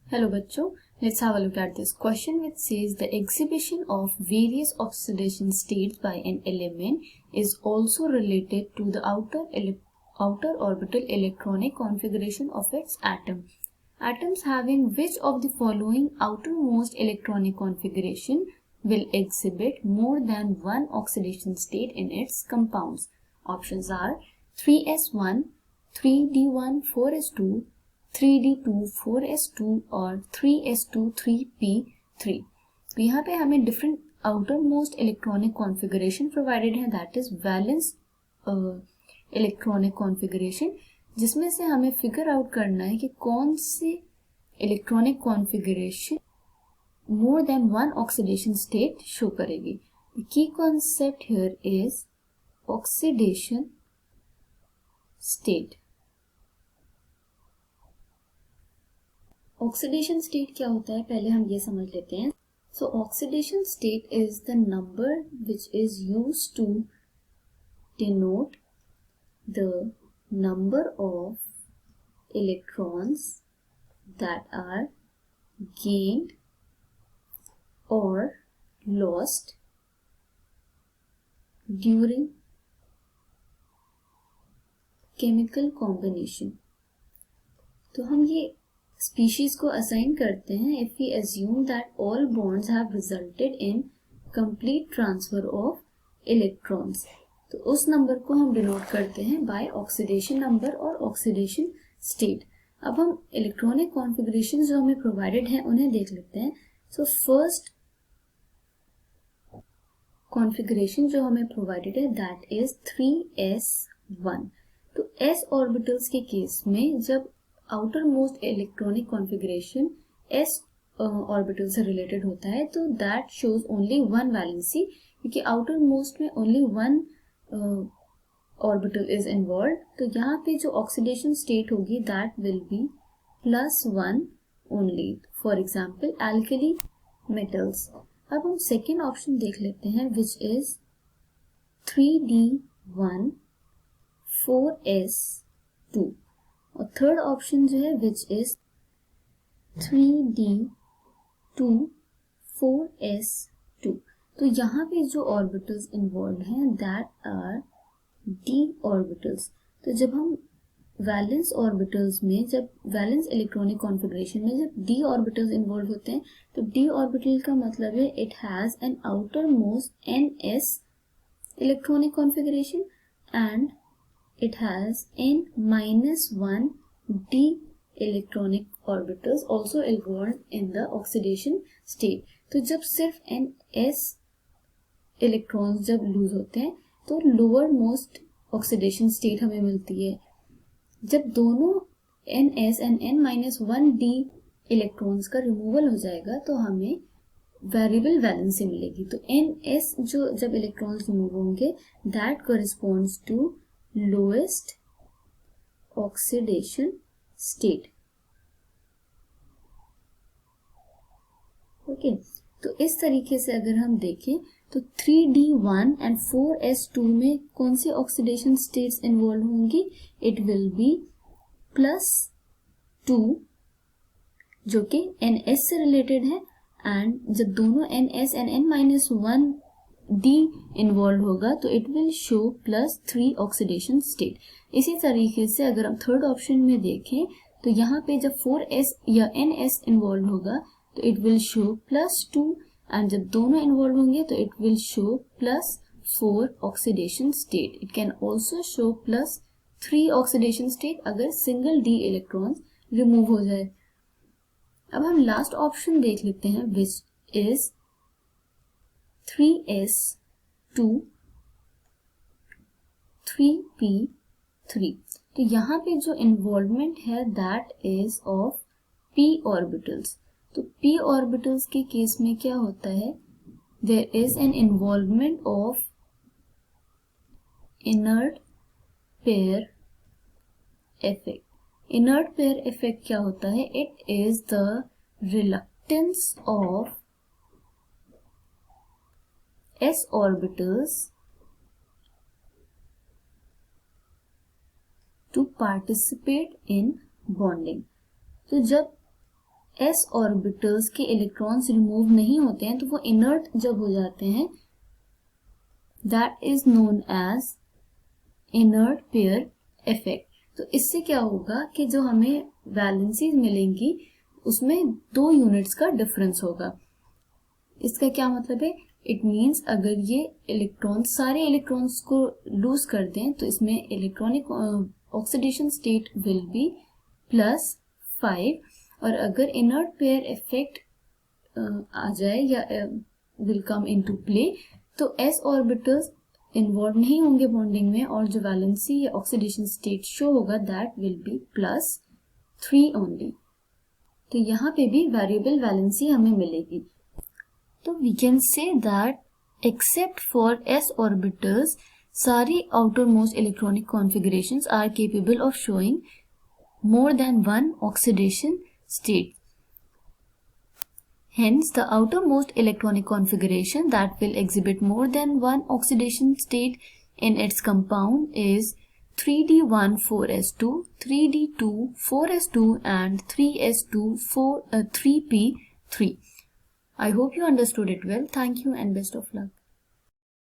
Hello bachcho, let's have a look at this question which says the exhibition of various oxidation states by an element is also related to the outer orbital electronic configuration of its atom. Atoms having which of the following outermost electronic configuration will exhibit more than one oxidation state in its compounds? Options are 3s1, 3d1, 4s2, 3d2, 4s2 और 3s2, 3p3. तो यहाँ पे हमें different outer most electronic configuration provided है, that is valence electronic configuration, जिसमें से हमें figure out करना है कि कौन सी electronic configuration more than one oxidation state show करेगी. The key concept here is oxidation state. Oxidation state क्या होता है पहले हम ये समझ लेते हैं. So oxidation state is the number which is used to denote the number of electrons that are gained or lost during chemical combination. तो हम ये स्पीशीज को असाइन करते हैं if we assume that all bonds have resulted in complete transfer of electrons. तो उस number को हम डिनोट करते हैं बाय ऑक्सीडेशन नंबर और ऑक्सीडेशन स्टेट. अब हम इलेक्ट्रॉनिक कॉन्फ़िगरेशन जो हमें प्रोवाइडेड है उन्हें देख लेते हैं. सो फर्स्ट कॉन्फ़िगरेशन जो हमें प्रोवाइडेड है दैट इज 3s1. तो s ऑर्बिटल्स के केस में जब outer most electronic configuration s orbital से रिलेटेड होता है तो that shows only one valency, क्योंकि आउटर मोस्ट में only one orbital is involve. तो यहाँ पे जो ऑक्सीडेशन स्टेट होगी that will B +1 only. For example alkali metals. अब हम सेकेंड ऑप्शन देख लेते हैं विच इज 3d1 4s2 और थर्ड ऑप्शन जो है विच इज 3d2 4s2. तो यहाँ पे जो ऑर्बिटल्स इन्वॉल्व हैं दैट आर d ऑर्बिटल्स. तो जब हम वैलेंस ऑर्बिटल्स में, जब वैलेंस इलेक्ट्रॉनिक कॉन्फ़िगरेशन में जब d ऑर्बिटल्स इन्वॉल्व होते हैं तो d ऑर्बिटल का मतलब है it has an outer most ns electronic configuration and it has n-1 d electronic orbitals also involved in the oxidation state. तो जब सिर्फ ns इलेक्ट्रॉन्स जब लूज होते हैं तो लोअर मोस्ट ऑक्सीडेशन स्टेट हमें मिलती है. जब दोनों ns and n-1 d electrons का रिमूवल हो जाएगा तो हमें वेरिएबल वैलेंसी मिलेगी. तो ns जो जब इलेक्ट्रॉन्स रिमूव होंगे that corresponds to lowest oxidation state. Okay, तो इस तरीके से अगर हम देखें तो 3d1 एंड 4s2 में कौन सी ऑक्सीडेशन स्टेट्स इन्वॉल्व होंगी? इट विल बी +2 जो कि ns से रिलेटेड है, एंड जब दोनों ns and n-1 d involve होगा तो it will show +3 oxidation state. इसी तरीके से अगर हम थर्ड ऑप्शन में देखें तो यहाँ पे जब 4s या ns इन्वॉल्व होगा तो इट विल शो +2 एंड जब दोनों इन्वॉल्व होंगे तो it will show +4 oxidation state. It can also show +3 oxidation state अगर सिंगल d इलेक्ट्रॉन्स रिमूव हो जाए. अब हम लास्ट ऑप्शन देख लेते हैं विच इज 3s2 3p3. तो यहाँ पे जो इन्वॉल्वमेंट है that is of p orbitals. तो p ऑर्बिटल्स के केस में क्या होता है? There is an involvement of inert pair effect. Inert pair effect क्या होता है? It is the reluctance of s orbitals to participate in bonding. तो जब s ऑर्बिटल्स के इलेक्ट्रॉन्स रिमूव नहीं होते हैं तो वो इनर्ट जब हो जाते हैं, that is known as inert pair effect. तो इससे क्या होगा कि जो हमें वैलेंसीज मिलेंगी उसमें 2 यूनिट्स का डिफरेंस होगा। इसका क्या मतलब है? इट मीन्स अगर ये इलेक्ट्रॉन्स सारे इलेक्ट्रॉन्स को लूज कर दें तो इसमें electronic oxidation state will be +5, और अगर इनर्ट पेयर इफेक्ट आ जाए या विल कम इनटू प्ले तो s ऑर्बिटल्स इन्वॉल्व नहीं होंगे बॉन्डिंग में, और जो वैलेंसी या ऑक्सीडेशन स्टेट शो होगा दैट विल बी +3 ओनली। तो यहाँ पे भी वेरिएबल वैलेंसी हमें मिलेगी। तो we can say that except for s orbitals सारी outer most electronic configurations are capable of showing more than one oxidation state. Hence, the outermost electronic configuration that will exhibit more than one oxidation state in its compound is 3d1,4s2, 3d2,4s2 and 3p3. I hope you understood it well. Thank you and best of luck.